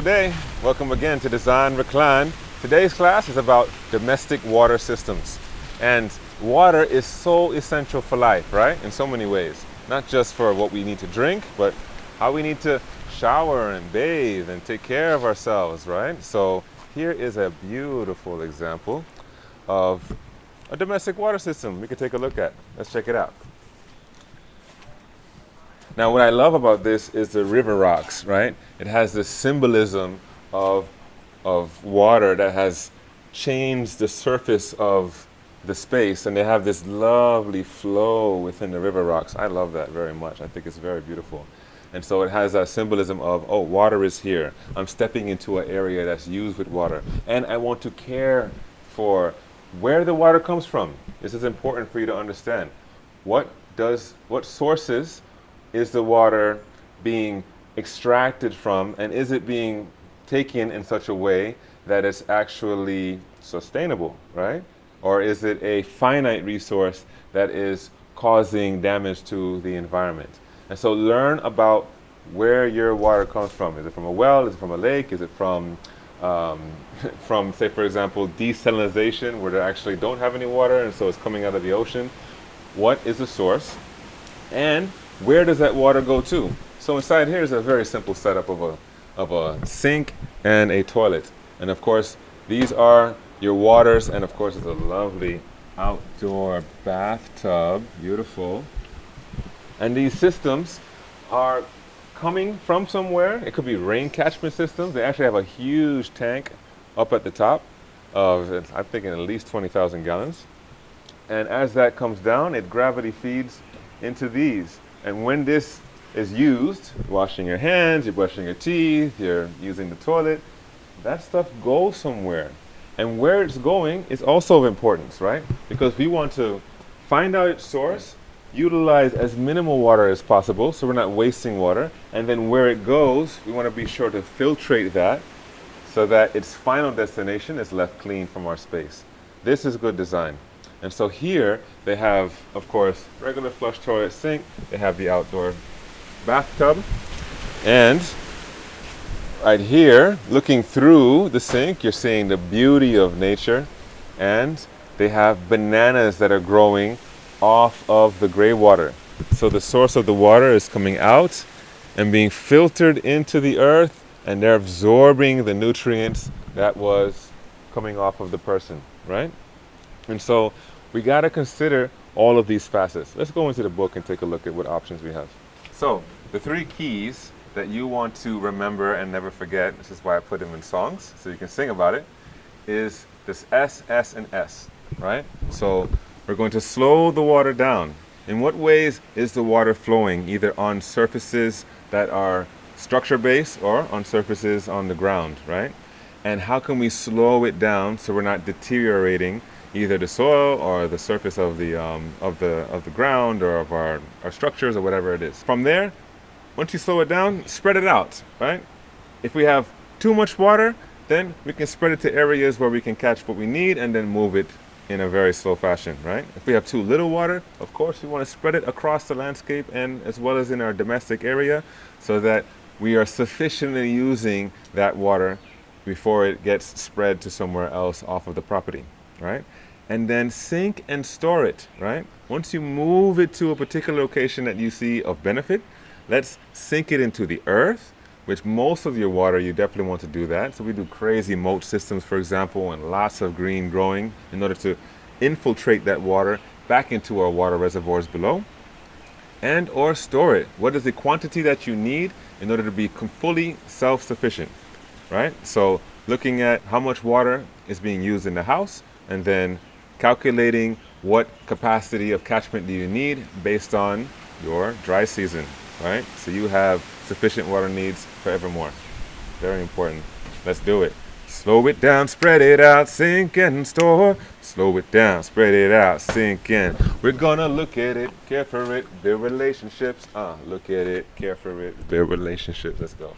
today, welcome again to Design Recline. Today's class is about domestic water systems. And water is so essential for life, right? In so many ways. Not just for what we need to drink, but how we need to shower and bathe and take care of ourselves, right? So here is a beautiful example of a domestic water system we could take a look at. Let's check it out. Now, what I love about this is the river rocks, right? It has this symbolism of water that has changed the surface of the space, and they have this lovely flow within the river rocks. I love that very much. I think it's very beautiful. And so it has that symbolism of, oh, water is here. I'm stepping into an area that's used with water. And I want to care for where the water comes from. This is important for you to understand. What sources is the water being extracted from, and is it being taken in such a way that it's actually sustainable, right? Or is it a finite resource that is causing damage to the environment? And so learn about where your water comes from. Is it from a well? Is it from a lake? Is it from, say, for example, desalinization, where they actually don't have any water and so it's coming out of the ocean? What is the source? And where does that water go to? So inside here is a very simple setup of a sink and a toilet. And of course, these are your waters, and of course it's a lovely outdoor bathtub, beautiful. And these systems are coming from somewhere. It could be rain catchment systems. They actually have a huge tank up at the top of, I'm thinking, at least 20,000 gallons. And as that comes down, it gravity feeds into these. And when this is used, washing your hands, you're brushing your teeth, you're using the toilet, that stuff goes somewhere. And where it's going is also of importance, right? Because we want to find out its source, utilize as minimal water as possible so we're not wasting water, and then where it goes, we want to be sure to filtrate that so that its final destination is left clean from our space. This is good design. And so here they have, of course, regular flush toilet sink. They have the outdoor bathtub. And right here, looking through the sink, you're seeing the beauty of nature. And they have bananas that are growing off of the gray water. So the source of the water is coming out and being filtered into the earth, and they're absorbing the nutrients that was coming off of the person, right? And so we got to consider all of these facets. Let's go into the book and take a look at what options we have. So the three keys that you want to remember and never forget, this is why I put them in songs so you can sing about it, is this S, S, and S, right? So we're going to slow the water down. In what ways is the water flowing, either on surfaces that are structure-based or on surfaces on the ground, right? And how can we slow it down so we're not deteriorating either the soil or the surface of the ground or of our structures or whatever it is. From there, once you slow it down, spread it out, right? If we have too much water, then we can spread it to areas where we can catch what we need and then move it in a very slow fashion, right? If we have too little water, of course, we want to spread it across the landscape and as well as in our domestic area so that we are sufficiently using that water before it gets spread to somewhere else off of the property, right? And then sink and store it, right? Once you move it to a particular location that you see of benefit, let's sink it into the earth, which most of your water, you definitely want to do that. So we do crazy moat systems, for example, and lots of green growing in order to infiltrate that water back into our water reservoirs below. And or store it. What is the quantity that you need in order to be fully self-sufficient, right? So looking at how much water is being used in the house, and then calculating what capacity of catchment do you need based on your dry season, right? So you have sufficient water needs forevermore. Very important. Let's do it. Slow it down, spread it out, sink and store. Slow it down, spread it out, sink in. We're gonna look at it, care for it, build relationships. Look at it, care for it, build relationships. Let's go.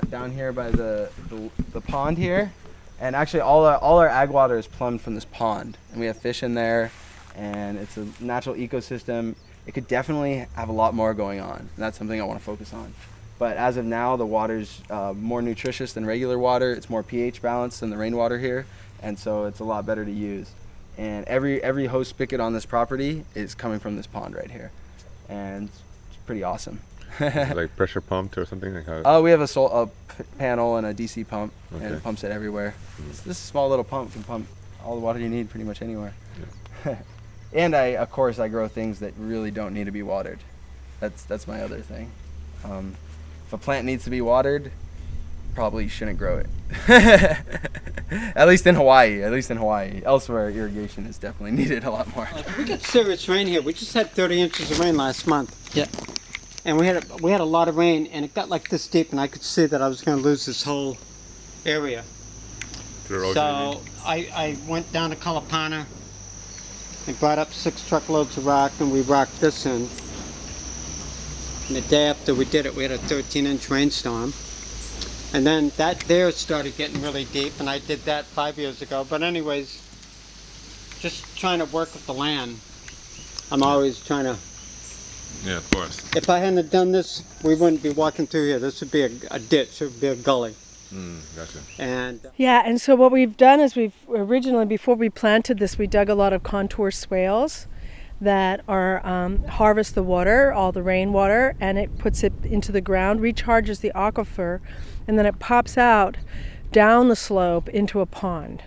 Down here by the pond here. And actually all our ag water is plumbed from this pond. And we have fish in there, and it's a natural ecosystem. It could definitely have a lot more going on. And that's something I want to focus on. But as of now, the water's more nutritious than regular water. It's more pH balanced than the rainwater here, and so it's a lot better to use. And every hose spigot on this property is coming from this pond right here, and it's pretty awesome. Like pressure pumped or something like how? Oh, we have a panel and a DC pump, Okay. and it pumps it everywhere. This small little pump can pump all the water you need pretty much anywhere. Yeah. And of course, I grow things that really don't need to be watered. That's my other thing. If a plant needs to be watered, probably shouldn't grow it. At least in Hawaii. Elsewhere, irrigation is definitely needed a lot more. We got serious rain here. We just had 30 inches of rain last month. Yeah. And we had a lot of rain, and it got like this deep, and I could see that I was going to lose this whole area. So I went down to Kalapana and brought up 6 truckloads of rock, and we rocked this in. And the day after we did it, we had a 13-inch rainstorm. And then that there started getting really deep, and I did that 5 years ago. But anyways, just trying to work with the land. I'm always trying to. Yeah, of course. If I hadn't done this, we wouldn't be walking through here. This would be a ditch. It would be a gully. Gotcha. And Yeah, and so what we've done is we've originally, before we planted this, we dug a lot of contour swales that are harvest the water, all the rainwater, and it puts it into the ground, recharges the aquifer, and then it pops out down the slope into a pond.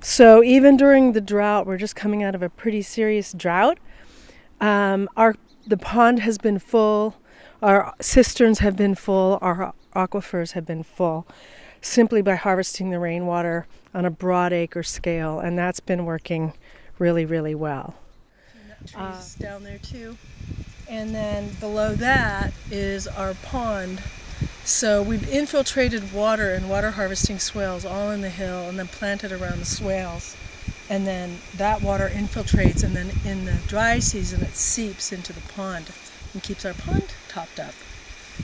So even during the drought, we're just coming out of a pretty serious drought. The pond has been full, our cisterns have been full, our aquifers have been full, simply by harvesting the rainwater on a broad acre scale, and that's been working really, really well. Trees down there too. And then below that is our pond. So we've infiltrated water and water harvesting swales all in the hill and then planted around the swales. And then that water infiltrates, and then in the dry season it seeps into the pond and keeps our pond topped up.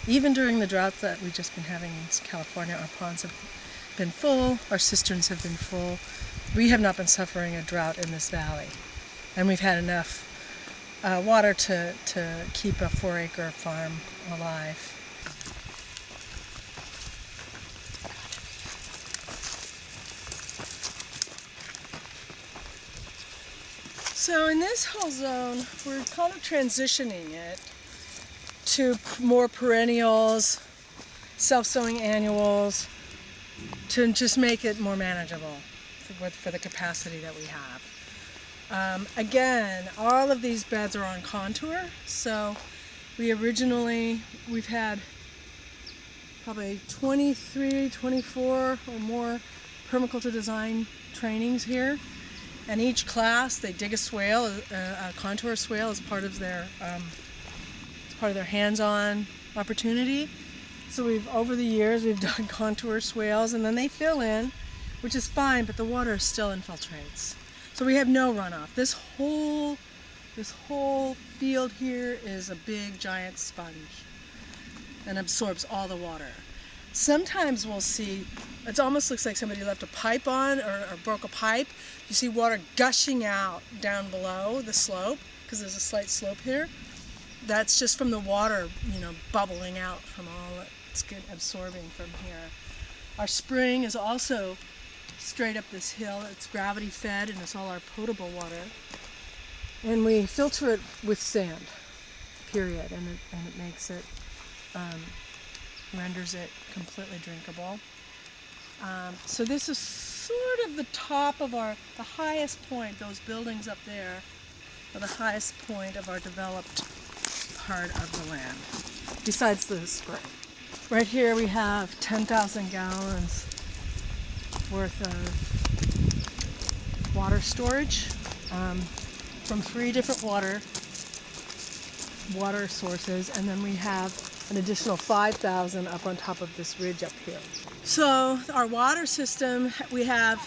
Even during the droughts that we've just been having in California, our ponds have been full, our cisterns have been full. We have not been suffering a drought in this valley. And we've had enough water to keep a 4-acre farm alive. So in this whole zone, we're kind of transitioning it to more perennials, self-sowing annuals, to just make it more manageable for the capacity that we have. Again, all of these beds are on contour, so we've had probably 23, 24 or more permaculture design trainings here. And each class, they dig a swale, a contour swale as part of their hands-on opportunity. So over the years, we've done contour swales, and then they fill in, which is fine, but the water still infiltrates. So we have no runoff. This whole field here is a big, giant sponge and absorbs all the water. Sometimes we'll see, it almost looks like somebody left a pipe on or broke a pipe. You see water gushing out down below the slope, because there's a slight slope here. That's just from the water, bubbling out from all it's absorbing from here. Our spring is also straight up this hill. It's gravity fed, and it's all our potable water. And we filter it with sand, period, and it makes it, renders it completely drinkable. So this is sort of the top of the highest point. Those buildings up there are the highest point of our developed part of the land, besides the spring. Right here we have 10,000 gallons worth of water storage from 3 different water sources, and then we have an additional 5,000 up on top of this ridge up here. So our water system, we have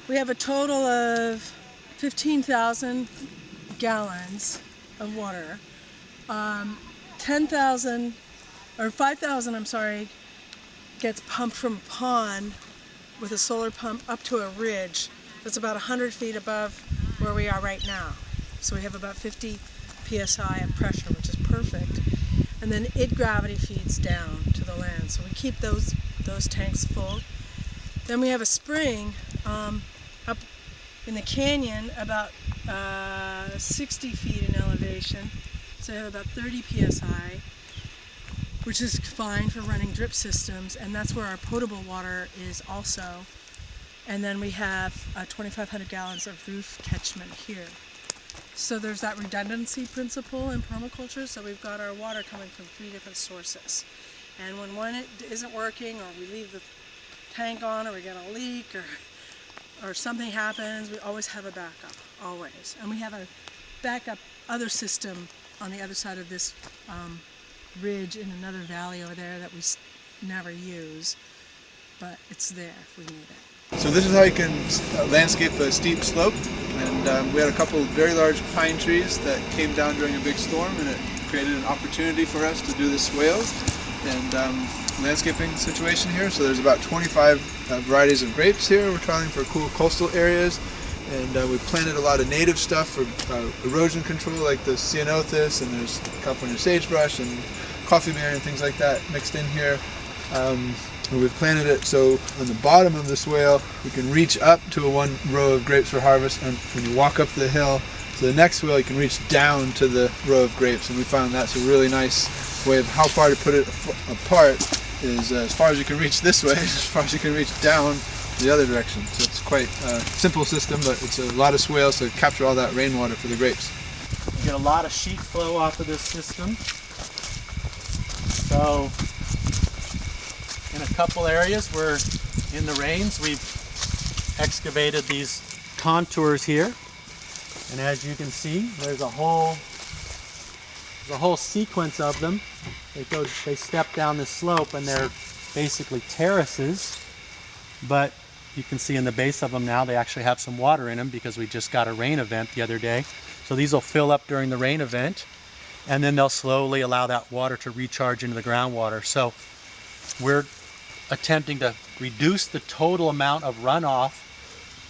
a total of 15,000 gallons of water. 10,000 or 5,000, I'm sorry, gets pumped from a pond with a solar pump up to a ridge that's about 100 feet above where we are right now. So we have about 50 psi of pressure, which is perfect. and then it gravity feeds down to the land. So we keep those tanks full. Then we have a spring up in the canyon about 60 feet in elevation. So I have about 30 psi, which is fine for running drip systems, and that's where our potable water is also. And then we have 2,500 gallons of roof catchment here. So there's that redundancy principle in permaculture. So we've got our water coming from 3 different sources. And when one isn't working, or we leave the tank on, or we get a leak, or something happens, we always have a backup, always. And we have a backup other system on the other side of this ridge in another valley over there that we never use, but it's there if we need it. So this is how you can landscape a steep slope, and we had a couple of very large pine trees that came down during a big storm, and it created an opportunity for us to do the swales and landscaping situation here. So there's about 25 varieties of grapes here. We're trialing for cool coastal areas, and we planted a lot of native stuff for erosion control, like the ceanothus, and there's California sagebrush and coffeeberry and things like that mixed in here. And we've planted it so on the bottom of the swale you can reach up to one row of grapes for harvest, and when you walk up the hill to the next swale you can reach down to the row of grapes, and we found that's a really nice way of how far to put it apart is as far as you can reach this way, as far as you can reach down the other direction. So it's quite a simple system, but it's a lot of swales to capture all that rainwater for the grapes. You get a lot of sheet flow off of this system. So in a couple areas where in the rains we've excavated these contours here, and as you can see there's a whole sequence of them. They step down this slope, and they're basically terraces, but you can see in the base of them now they actually have some water in them because we just got a rain event the other day. So these will fill up during the rain event, and then they'll slowly allow that water to recharge into the groundwater. So we're attempting to reduce the total amount of runoff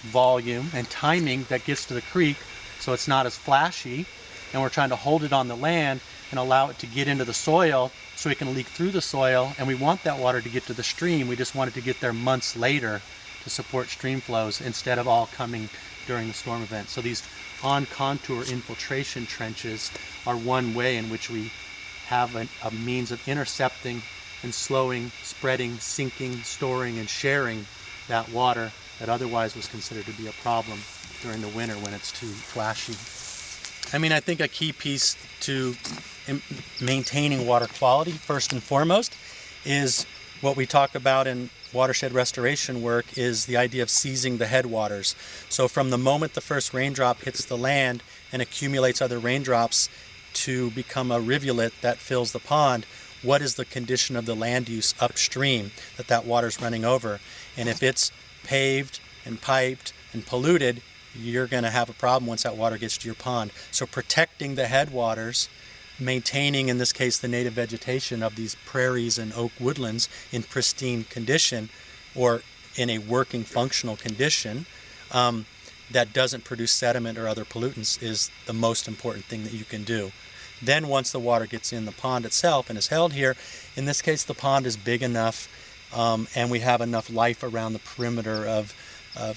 volume and timing that gets to the creek so it's not as flashy, and we're trying to hold it on the land and allow it to get into the soil so it can leak through the soil, and we want that water to get to the stream. We just want it to get there months later to support stream flows instead of all coming during the storm event. So these on-contour infiltration trenches are one way in which we have a means of intercepting and slowing, spreading, sinking, storing, and sharing that water that otherwise was considered to be a problem during the winter when it's too flashy. I mean, I think a key piece to maintaining water quality, first and foremost, is what we talk about in watershed restoration work, is the idea of seizing the headwaters. So from the moment the first raindrop hits the land and accumulates other raindrops to become a rivulet that fills the pond, what is the condition of the land use upstream that water's running over? And if it's paved and piped and polluted, you're going to have a problem once that water gets to your pond. So protecting the headwaters, maintaining, in this case, the native vegetation of these prairies and oak woodlands in pristine condition, or in a working functional condition that doesn't produce sediment or other pollutants, is the most important thing that you can do. Then once the water gets in the pond itself and is held here, in this case the pond is big enough and we have enough life around the perimeter of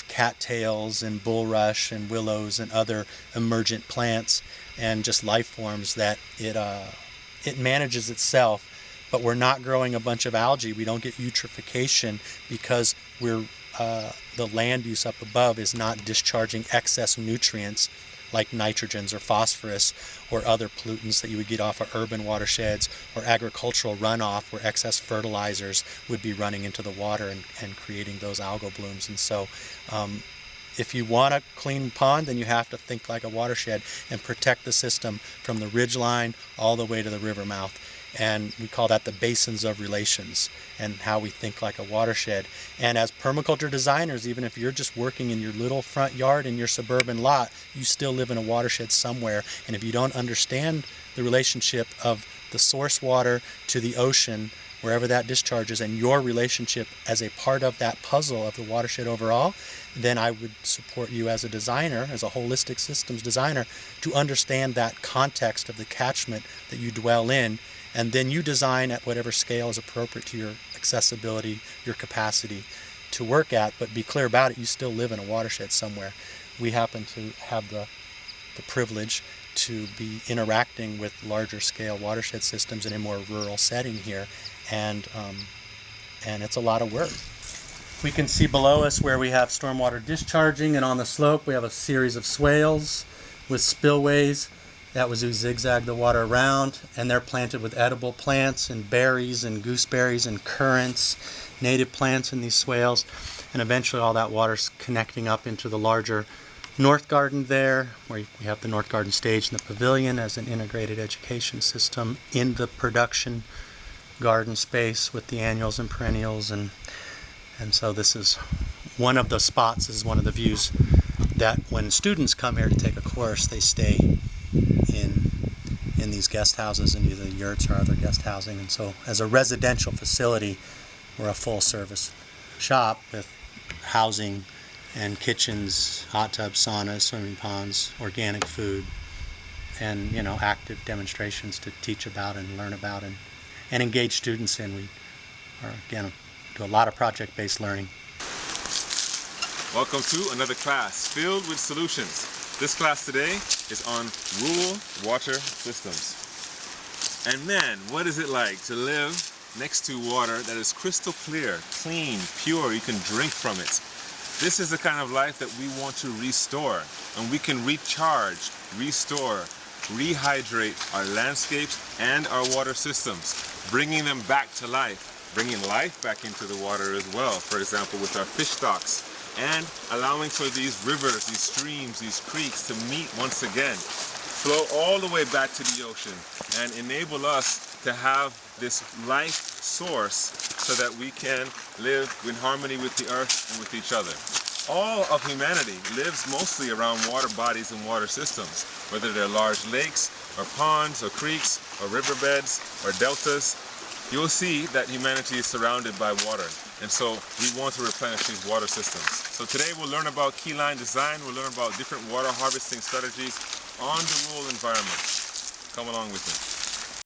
cattails and bulrush and willows and other emergent plants and just life forms that it manages itself. But we're not growing a bunch of algae. We don't get eutrophication because the land use up above is not discharging excess nutrients like nitrogens or phosphorus or other pollutants that you would get off of urban watersheds or agricultural runoff where excess fertilizers would be running into the water and creating those algal blooms. And so if you want a clean pond, then you have to think like a watershed and protect the system from the ridge line all the way to the river mouth. And we call that the basins of relations, and how we think like a watershed. And as permaculture designers, even if you're just working in your little front yard in your suburban lot, you still live in a watershed somewhere. And if you don't understand the relationship of the source water to the ocean, wherever that discharges, and your relationship as a part of that puzzle of the watershed overall, then I would support you as a designer, as a holistic systems designer, to understand that context of the catchment that you dwell in, and then you design at whatever scale is appropriate to your accessibility, your capacity to work at, but be clear about it, you still live in a watershed somewhere. We happen to have the privilege to be interacting with larger scale watershed systems in a more rural setting here, and it's a lot of work. We can see below us where we have stormwater discharging, and on the slope we have a series of swales with spillways that was who zigzag the water around, and they're planted with edible plants and berries and gooseberries and currants, native plants in these swales, and eventually all that water's connecting up into the larger North Garden there, where we have the North Garden stage and the pavilion as an integrated education system in the production garden space with the annuals and perennials, and so this is one of the spots, this is one of the views that when students come here to take a course, they stay in these guest houses and either yurts or other guest housing. And so as a residential facility, we're a full service shop with housing and kitchens, hot tubs, saunas, swimming ponds, organic food, and active demonstrations to teach about and learn about and engage students in. We are, again, do a lot of project-based learning. Welcome to another class filled with solutions. This class today is on rural water systems. And man, what is it like to live next to water that is crystal clear, clean, pure, you can drink from it. This is the kind of life that we want to restore, and we can recharge, restore, rehydrate our landscapes and our water systems, bringing them back to life, bringing life back into the water as well, for example with our fish stocks, and allowing for these rivers, these streams, these creeks to meet once again, flow all the way back to the ocean, and enable us to have this life source so that we can live in harmony with the earth and with each other. All of humanity lives mostly around water bodies and water systems, whether they're large lakes or ponds or creeks or riverbeds or deltas. You will see that humanity is surrounded by water, and so we want to replenish these water systems. So today we'll learn about keyline design, we'll learn about different water harvesting strategies on the rural environment. Come along with me.